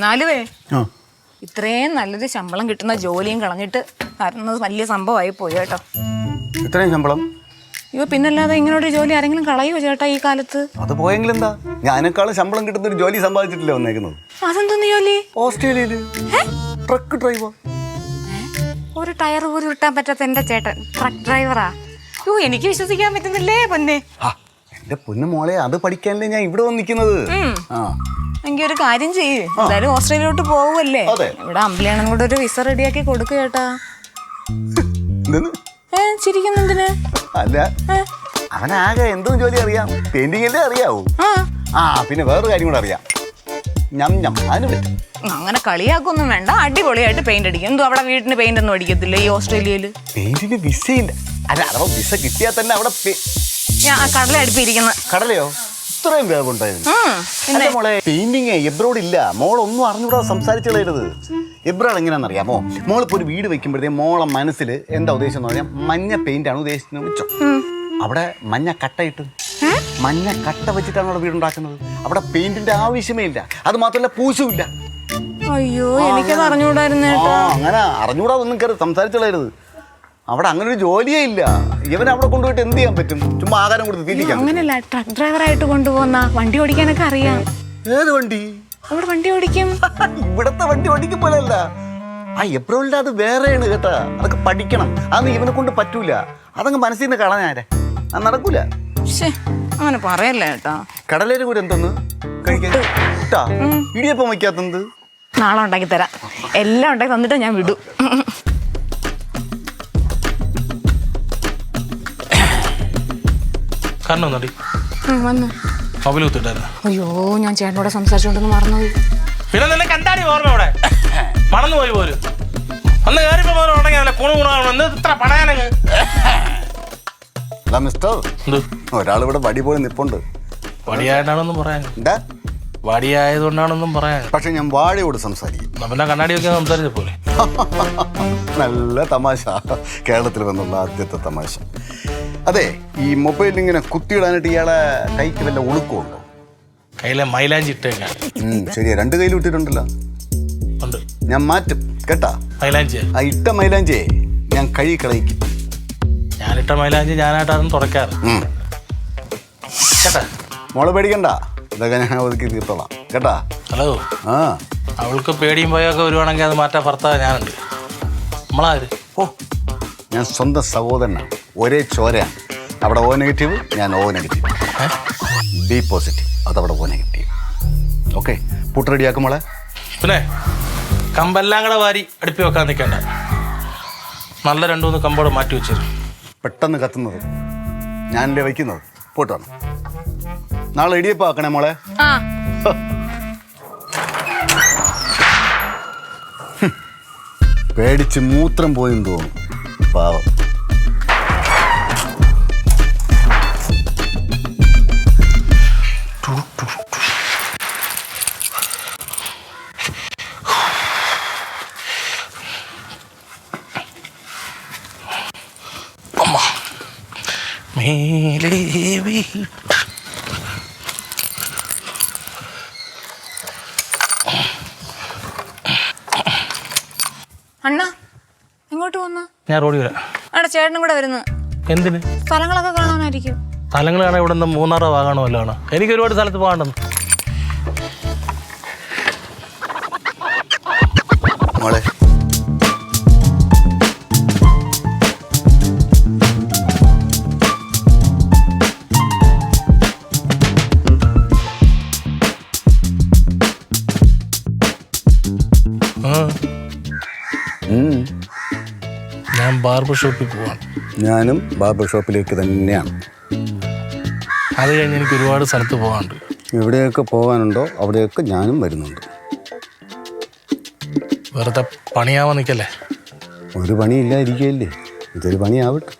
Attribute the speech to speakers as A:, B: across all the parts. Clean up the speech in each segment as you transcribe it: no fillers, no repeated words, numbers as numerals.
A: എന്നാലുവേ ഇത്രയും നല്ലൊരു ശമ്പളം കിട്ടുന്ന ജോലിയും കളഞ്ഞിട്ട് വരുന്നത് വലിയ സംഭവമായി പോയി കേട്ടോ.
B: ഇത്രയും ശമ്പളം?
A: അയ്യോ പിന്നല്ലാതെ ഇങ്ങനൊരു ജോലി ആരെങ്കിലും കളയോ ചേട്ടാ ഈ കാലത്ത്?
B: അത് പോയെങ്കിൽ എന്താ, ഞാനേക്കാളും ശമ്പളം കിട്ടുന്ന ഒരു ജോലി സമ്പാദിച്ചിട്ടില്ല വന്നേക്കുന്നത്.
A: അതെന്തൊന്ന് ജോലി?
B: ഓസ്ട്രേലിയയില് ട്രക്ക് ഡ്രൈവർ.
A: ഒരു ടയർ പോലും ഇട്ടാൻ പറ്റാത്ത എന്റെ ചേട്ടൻ ട്രക്ക് ഡ്രൈവറാ? അയ്യോ എനിക്ക് വിശ്വസിക്കാൻ പറ്റുന്നില്ലേ പൊന്നെ.
B: എന്റെ പൊന്നു മോളെ, അത് പഠിക്കാനല്ലേ ഞാൻ ഇവിടെ വന്ന് നിൽക്കുന്നത്.
A: എങ്കിൽ ഒരു കാര്യം ചെയ്യ്, എന്തായാലും ഓസ്ട്രേലിയയിലോട്ട് പോവല്ലേ, ഇവിടെ അമ്പിളിയാണെന്നും കൂടെ ഒരു വിസ റെഡിയാക്കി കൊടുക്കുക ചേട്ടാ. ചിരിക്കുന്നെന്തിന്?
B: അല്ല, അവനാകെ എന്തും ജോലി അറിയാം, പെയിന്റിംഗല്ലേ അറിയാവൂ. പിന്നെ വേറൊരു കാര്യം കൂടെ അറിയാം, അതിന് പറ്റും.
A: അങ്ങനെ കളിയാക്കൊന്നും വേണ്ട, അടിപൊളിയായിട്ട് പെയിന്റ് അടിക്കും. എന്തോ അവിടെ വീട്ടിന് പെയിന്റ് ഒന്നും അടിക്കത്തില്ല ഈ ഓസ്ട്രേലിയയില്?
B: പെയിന്റിന് വിസയില്ല. അല്ല, അഥവാ വിസ കിട്ടിയാൽ തന്നെ അവിടെ
A: ഞാൻ കടല അടുപ്പിരിക്കുന്ന.
B: കടലയോ? ഇത്രയും വേഗമുണ്ടായിരുന്നു മോളെ. പെയിന്റിങ് എബ്രോഡ് ഇല്ല മോളൊന്നും അറിഞ്ഞൂടാ, സംസാരിച്ചു കളയരുത്. എബ്രോഡ് എങ്ങനെയാണെന്നറിയാമോ? മോളിപ്പോൾ ഒരു വീട് വെക്കുമ്പോഴത്തേ മോളെ മനസ്സിൽ എന്താ ഉദ്ദേശം എന്ന് പറഞ്ഞാൽ മഞ്ഞ പെയിന്റ് ആണ് ഉദ്ദേശിക്കുന്നത് വെച്ചോ. അവിടെ മഞ്ഞ കട്ടയിട്ട് മഞ്ഞ കട്ട വെച്ചിട്ടാണ് അവിടെ വീടുണ്ടാക്കുന്നത്. അവിടെ പെയിന്റിന്റെ ആവശ്യമേ ഇല്ല. അത് മാത്രമല്ല പൂശുമില്ല.
A: അയ്യോ എനിക്കത് അറിഞ്ഞൂടായിരുന്നു.
B: അങ്ങനെ അറിഞ്ഞൂടാതൊന്നും കയറി സംസാരിച്ചു കളയരുത്. അവിടെ അങ്ങനെ ഒരു ജോലിയേ ഇല്ല. ഇവൻ അവിടെ കൊണ്ടുപോയിട്ട് എന്ത് ചെയ്യാൻ പറ്റും? ചുമ്മാ ആഹാരം കൊടുത്ത് തീറ്റിക്കാം.
A: അങ്ങനല്ല, ട്രക്ക് ഡ്രൈവറായിട്ട് കൊണ്ടുപോകുന്ന വണ്ടി ഓടിക്കാനൊക്കെ അറിയാം.
B: ഏത് വണ്ടി?
A: അവിടെ വണ്ടി ഓടിക്കും.
B: ഇവിടത്തെ വണ്ടി ഓടിക്കും പോലല്ല, ആ എബ്രോളിന്റെ അത് വേറെയാണ് കേട്ടാ. അതൊക്കെ പഠിക്കണം. അതൊന്നും ഇവനെ കൊണ്ട് പറ്റൂല. അതങ്ങ് മനസ്സിൽ നിന്ന് കളഞ്ഞാരെ, അത് നടക്കൂല.
A: അങ്ങനെ പറയല്ല കേട്ടാ.
B: കടലേര് കൂടെ എന്തൊന്ന് കഴിക്കാൻ ഇടിയപ്പം വയ്ക്കാത്തത്?
A: നാളെ ഉണ്ടാക്കി തരാം. എല്ലാം ഉണ്ടാക്കി തന്നിട്ട് ഞാൻ വിടും. അയ്യോ ഞാൻ ചേട്ടനോട് സംസാരിച്ചോണ്ടെന്ന് മറന്നുപോയി.
C: പിന്നെ നിനക്ക് എന്താടി ഓർമ്മ? ഇവിടെ മണന്നു പോയി പോലും. അന്ന്
B: ഒരാളിവിടെ വടി പോലെ നിപ്പുണ്ട്.
C: വടിയായിട്ടാണെന്നും പറയാൻ.
B: എന്താ
C: വടിയായതുകൊണ്ടാണെന്നും പറയാൻ.
B: പക്ഷെ ഞാൻ വാഴയോട് സംസാരിക്കും.
C: പിന്നെ കണ്ണാടി ഒക്കെ സംസാരിച്ച പോലെ.
B: നല്ല തമാശ, കേരളത്തിൽ വന്നുള്ള ആദ്യത്തെ തമാശ. അതെ, ഈ മൊബൈലിൽ ഇങ്ങനെ കുത്തിയിടാനായിട്ട് ഇയാളെ കൈക്ക് വല്ല ഉളുക്കമുണ്ടോ?
C: കയ്യിലെ മൈലാഞ്ചി ഇട്ടേക്കാ.
B: ശരിയാ, 2 കയ്യിലും ഇട്ടിട്ടുണ്ടല്ലോ. ഞാൻ മാറ്റും കേട്ടാ.
C: മൈലാഞ്ചി
B: ആ ഇട്ട മൈലാഞ്ചിയെ ഞാൻ കഴുകി കളയിക്കും.
C: ഞാനിട്ട മൈലാഞ്ചി ഞാനായിട്ടാണ് തുടക്കാറ് കേട്ടാ.
B: മോളെ പേടിക്കണ്ട, ഇതൊക്കെ ഞാൻ ഒതുക്കി തീർത്തോളാം കേട്ടാ.
C: ഹലോ, അവൾക്ക് പേടിയും പോയൊക്കെ വരുവാണെങ്കിൽ അത് മാറ്റാൻ ഭർത്താവ് ഞാനുണ്ട്. നമ്മളാര്?
B: ഞാൻ സ്വന്തം സഹോദരനാണ്, ഒരേ ചോരയാണ്. അവിടെ O നെഗറ്റീവ്, ഞാൻ O നെഗറ്റീവ്. ബി പോസിറ്റീവ്, അതവിടെ O നെഗറ്റീവ്. ഓക്കെ, പുട്ട് റെഡിയാക്കും മോളെ.
C: പിന്നെ കമ്പെല്ലാം കൂടെ വാരി അടുപ്പി വെക്കാൻ നിൽക്കണ്ട. നല്ല 2-3 കമ്പോടെ മാറ്റി വെച്ചിരും.
B: പെട്ടെന്ന് കത്തുന്നത് ഞാനല്ലേ വയ്ക്കുന്നത്. പോട്ടാണ്, നാളെ ഇടിയപ്പം ആക്കണേ മോളെ. പേടിച്ച് മൂത്രം പോയെന്ന് തോന്നുന്നു പാവം.
A: അണ്ണ എങ്ങോട്ട് പോന്ന?
C: ഞാൻ റോഡിൽ വരാം.
A: അവിടെ ചേട്ടനും കൂടെ വരുന്നു.
C: എന്തിന്?
A: സ്ഥലങ്ങളൊക്കെ കാണാനായിരിക്കും.
C: സ്ഥലങ്ങൾ കാണാൻ ഇവിടെ നിന്ന് 3-6 വാഗാണോ വല്ലതാണ്. എനിക്ക് ഒരുപാട് സ്ഥലത്ത് പോകാണ്ടെന്ന്.
B: മോളെ
C: ഞാൻ ബാർബർ ഷോപ്പിൽ പോവാണ്.
B: ഞാനും ബാർബർ ഷോപ്പിലേക്ക് തന്നെയാണ്.
C: അത് കഴിഞ്ഞ് എനിക്ക് ഒരുപാട് സ്ഥലത്ത് പോകാനുണ്ട്.
B: എവിടെയൊക്കെ പോകാനുണ്ടോ അവിടെയൊക്കെ ഞാനും വരുന്നുണ്ട്.
C: വെറുതെ പണിയാവാൻ നിൽക്കല്ലേ.
B: ഒരു പണിയില്ലായിരിക്കല്ലേ, ഇതൊരു പണിയാവട്ടെ.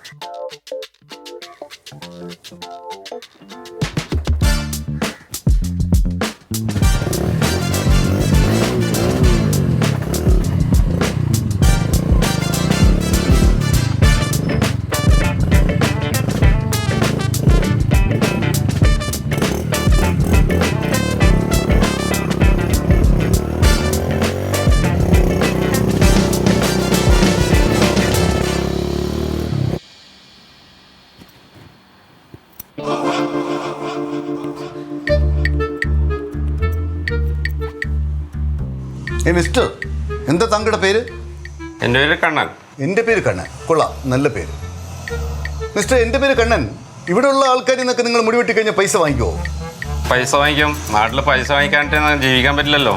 B: മിസ്റ്റർ, എന്താ താങ്കളുടെ പേര്?
D: എൻ്റെ പേര് കണ്ണൻ.
B: എൻ്റെ പേര് കണ്ണൻ. കൊള്ളാം, നല്ല പേര്. മിസ്റ്റർ, എൻ്റെ പേര് കണ്ണൻ. ഇവിടെയുള്ള ആൾക്കാരിൽ നിന്നൊക്കെ നിങ്ങൾ മുടി വെട്ടി കഴിഞ്ഞാൽ പൈസ വാങ്ങിക്കുമോ?
D: പൈസ വാങ്ങിക്കും. നാട്ടിൽ പൈസ വാങ്ങിക്കാനായിട്ട് ജീവിക്കാൻ പറ്റില്ലല്ലോ.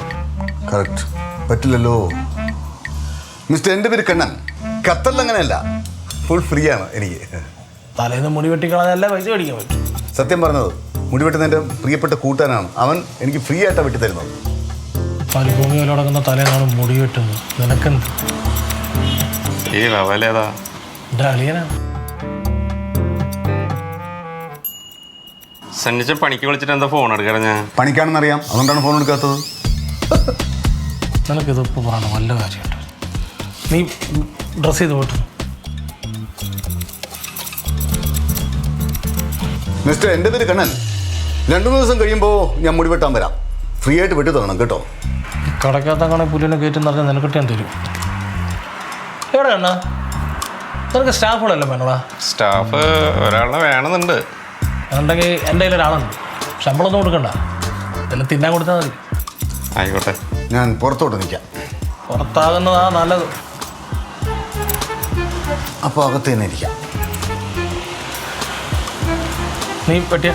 B: കറക്റ്റ്, പറ്റില്ലല്ലോ. മിസ്റ്റർ, എൻ്റെ പേര് കണ്ണൻ. ഖത്തറിൽ അങ്ങനെയല്ല, ഫുൾ ഫ്രീ ആണ് എനിക്ക്.
C: തലേന്ന് മുടി വെട്ടിക്കളഞ്ഞല്ല പൈസ മേടിക്കാൻ പറ്റും.
B: സത്യം പറഞ്ഞത്, മുടി വെട്ടുന്ന എൻ്റെ പ്രിയപ്പെട്ട കൂട്ടാനാണ്. അവൻ എനിക്ക് ഫ്രീ ആയിട്ടാണ് വെട്ടി തരുന്നത്.
C: മരുഭൂമി വില നടക്കുന്ന തലേന്നാണ് മുടി വെട്ടുന്നത്. നിനക്കെന്ത്?
D: ഈ ലവലേതാ?
C: എൻ്റെ അളിയനാണ്.
D: സന്നിച്ച പണിക്ക് വിളിച്ചിട്ട് എന്താ ഫോൺ എടുക്കണം? ഞാൻ
B: പണിക്കാണെന്നറിയാം, അതുകൊണ്ടാണ് ഫോൺ എടുക്കാത്തത്.
C: നിനക്കിതിപ്പോൾ പറയണം, വല്ല കാര്യമുണ്ട്. നീ ഡ്രസ്സ് ചെയ്ത് പോട്ടു.
B: മിസ്റ്റർ, എൻ്റെ പേര് കണ്ണൻ. 2 ദിവസം കഴിയുമ്പോൾ ഞാൻ മുടി വെട്ടാൻ വരാം. ഫ്രീ ആയിട്ട് വെട്ടി തരണം കേട്ടോ.
C: കടക്കകത്തങ്ങനെ പുല്ലിനെ കയറ്റി നിറഞ്ഞാൽ നിനക്കിട്ട് ഞാൻ തരും. എവിടെ കണ്ണാ? നിനക്ക് സ്റ്റാഫുകളല്ലേ വേണോടാ?
D: സ്റ്റാഫ് ഒരാളെ വേണമെന്നുണ്ട്.
C: അതുണ്ടെങ്കിൽ എൻ്റെ കയ്യിൽ ഒരാളുണ്ട്. ശമ്പളമൊന്നും കൊടുക്കണ്ട, എന്നെ തിന്നാൻ കൊടുത്താൽ മതി.
D: ആയിക്കോട്ടെ,
B: ഞാൻ പുറത്തോട്ട് നിൽക്കാം.
C: പുറത്താകുന്നതാ നല്ലത്.
B: അപ്പോൾ അകത്ത് തന്നെ ഇരിക്കാം.
C: നീ പറ്റിയ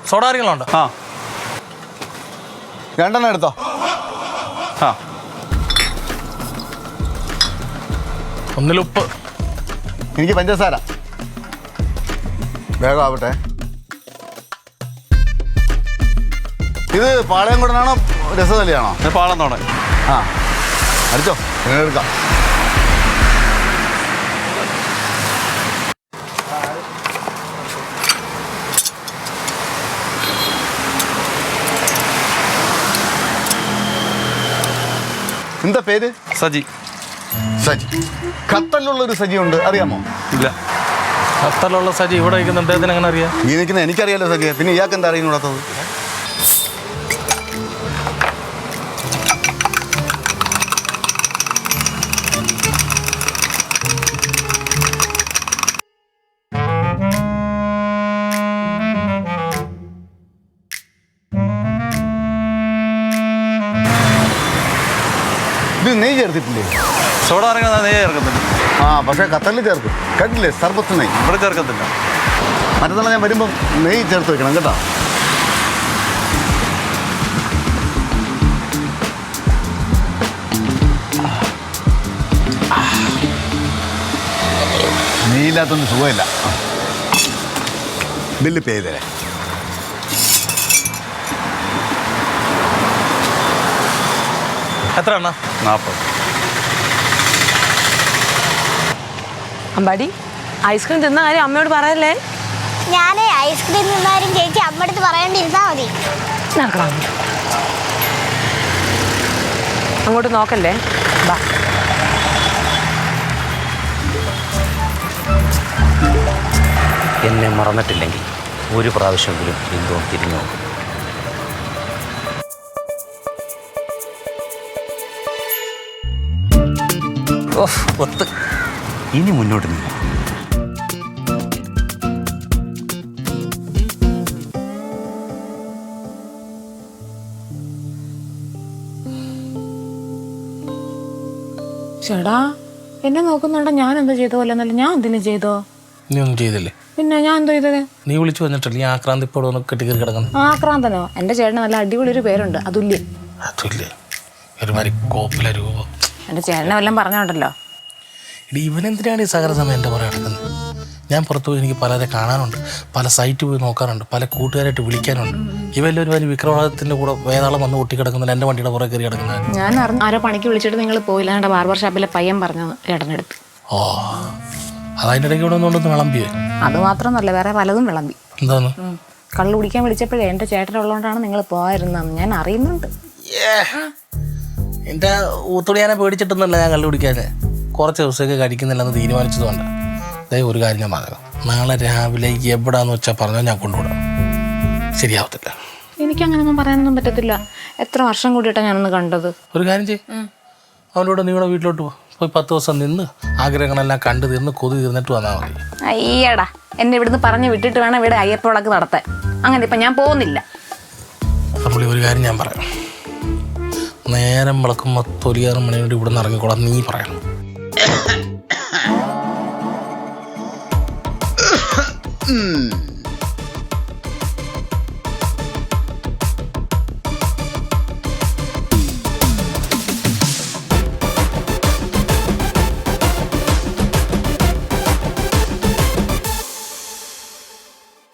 C: സോഡ കാര്യങ്ങളുണ്ട്.
B: ആ, 2 എടുത്തോ. ആ,
C: ഒന്നിലുപ്പ്.
B: എനിക്ക് പഞ്ചസാര. വേഗം ആവട്ടെ. ഇത് പാളയംകുടനാണോ രസതലിയാണോ?
D: പാളന്നോടെ.
B: ആ, അടിച്ചോ, എങ്ങനെ എടുക്കാം. എന്താ പേര്?
D: സജി.
B: സജി. ഖത്തറിലുള്ളൊരു സജി ഉണ്ട്, അറിയാമോ?
D: ഇല്ല.
C: ഖത്തറിലുള്ള സജി ഇവിടെ ഇരിക്കുന്നുണ്ട്. ഇതിന് എങ്ങനെ അറിയാം?
B: ഈ നിൽക്കുന്ന എനിക്കറിയാലോ സജിയെ, പിന്നെ ഇയാൾക്ക് എന്താ അറിയുന്നൂടാത്തത്? ഇത് നെയ്യ് ചേർത്തിട്ടില്ലേ?
D: സോഡ ഇറങ്ങുന്ന നെയ്യ് ചേർക്കത്തില്ല.
B: ആ, പക്ഷേ ഖത്തറിൽ ചേർക്കും. കണ്ടില്ലേ, സർബത്ത് നെയ്യ്.
D: ഇവിടെ ചേർക്കത്തില്ല.
B: മറ്റന്നാൾ ഞാൻ വരുമ്പം നെയ്യ് ചേർത്ത് വെക്കണം കേട്ടോ. നെയ്യില്ലാത്തൊന്നും സുഖമില്ല. ബില്ല് പേ ചെയ്തേ.
C: എത്ര എണ്ണ?
D: 40.
E: അമ്പാടി, ഐസ്ക്രീം തിന്ന കാര്യം അമ്മയോട് പറയല്ലേ.
F: ഞാൻ ഐസ്ക്രീം നിന്നാലും ചേച്ചി അമ്മടുത്ത് പറയേണ്ടിരുന്നാ മതി.
E: അങ്ങോട്ട് നോക്കല്ലേ, ബാ.
G: എന്നെ മറന്നിട്ടില്ലെങ്കിൽ ഒരു പ്രാവശ്യമെങ്കിലും എന്തോ തിരിഞ്ഞു നോക്കും. ഒത്ത് ഇനി മുന്നോട്ട് നീങ്ങാം.
A: ചേടാ, എന്നെ നോക്കുന്നുണ്ടോ? ഞാൻ എന്താ ചെയ്തോ? അല്ലെന്നല്ല, ഞാൻ എന്തിനും ചെയ്തോ?
C: നീ ഒന്നും ചെയ്തില്ലേ?
A: പിന്നെ ഞാൻ എന്തോ ചെയ്തത്?
C: നീ വിളിച്ചു വന്നിട്ടില്ല? ഈ ആക്രാന്തി ഇപ്പോൾ ഒന്ന് കെട്ടിക്കറി കിടക്കുന്നു.
A: ആക്രാന്തനോ? എൻ്റെ ചേട്ടന് നല്ല അടിപൊളി ഒരു പേരുണ്ട്, അതുല്യൻ.
C: അതുല്ലേ ഒരുമാതിരി കോപ്പില രൂപം.
A: എൻ്റെ ചേട്ടനെ വല്ലതും പറഞ്ഞോണ്ടല്ലോ.
C: ഇടി, ഇവനെന്തിനാണ് ഈ സകല സമയം എൻ്റെ പുറകെ നടക്കുന്നത്? ഞാൻ പുറത്തു പോയി എനിക്ക് പലരെ കാണാനുണ്ട്, പല സൈറ്റ് പോയി നോക്കാറുണ്ട്, പല കൂട്ടുകാരായിട്ട് വിളിക്കാനുണ്ട്. ഇവല്ലൊരു വലിയ വിക്രമാദിത്യൻ്റെ കൂടെ വേതാളം വന്ന് ഒട്ടിക്കിടക്കുന്നുണ്ട്, എൻ്റെ വണ്ടിയുടെ പുറകെ കയറി കിടക്കുന്നത്.
A: ഞാൻ അറിഞ്ഞു, ആരോ പണിക്ക് വിളിച്ചിട്ട് നിങ്ങൾ പോയില്ല, എൻ്റെ ബാർബർ ഷാപ്പിലെ പയ്യൻ പറഞ്ഞത് ചേട്ടൻ്റെ അടുത്ത്.
C: ഓ, അതതിൻ്റെ ഇടയ്ക്ക് ഇവിടെ ഒന്നുകൊണ്ടൊന്ന് വിളമ്പിയേ?
A: അത് മാത്രമൊന്നുമല്ല, വേറെ പലതും വിളമ്പി.
C: എന്താന്ന്?
A: കള്ളു കുടിക്കാൻ വിളിച്ചപ്പോഴേ എൻ്റെ ചേട്ടനുള്ളതുകൊണ്ടാണ് നിങ്ങൾ പോയിരുന്നതെന്ന് ഞാൻ അറിയുന്നുണ്ട്.
C: എൻ്റെ ഊത്തുടിയാനെ പേടിച്ചിട്ടൊന്നുമല്ല ഞാൻ കള്ളു കുടിക്കാൻ. കുറച്ച് ദിവസമൊക്കെ കഴിക്കുന്നില്ലെന്ന് തീരുമാനിച്ചതുകൊണ്ട് ഒരു കാര്യം ഞാൻ പറയാം. നാളെ രാവിലെ എവിടാന്ന് വെച്ചാൽ പറഞ്ഞാൽ ഞാൻ കൊണ്ടുവിടാം. ശരിയാവത്തില്ല.
A: എനിക്കങ്ങനൊന്നും പറയാനൊന്നും പറ്റത്തില്ല. എത്ര വർഷം കൂടിയിട്ടാണ് ഞാനൊന്ന് കണ്ടത്.
C: ഒരു കാര്യം ചെയ്യ്, അവനോട് നിങ്ങളുടെ വീട്ടിലോട്ട് പോ. പോയി 10 ദിവസം നിന്ന് ആഗ്രഹങ്ങളെല്ലാം കണ്ടു തീർന്ന് കൊതി തീർന്നിട്ട് വന്നാൽ മതി.
A: അയ്യടാ, എന്നെ ഇവിടുന്ന് പറഞ്ഞു വിട്ടിട്ട് വേണം ഇവിടെ അയ്യപ്പ വിളക്ക് നടത്താൻ. അങ്ങനെ ഇപ്പം ഞാൻ പോകുന്നില്ല.
C: പുള്ളി ഒരു കാര്യം ഞാൻ പറയാം, നേരം വിളക്കുമ്പോൾ 9 മണിയോട് ഇവിടെ നിന്ന് ഇറങ്ങിക്കോളാം നീ പറയണം.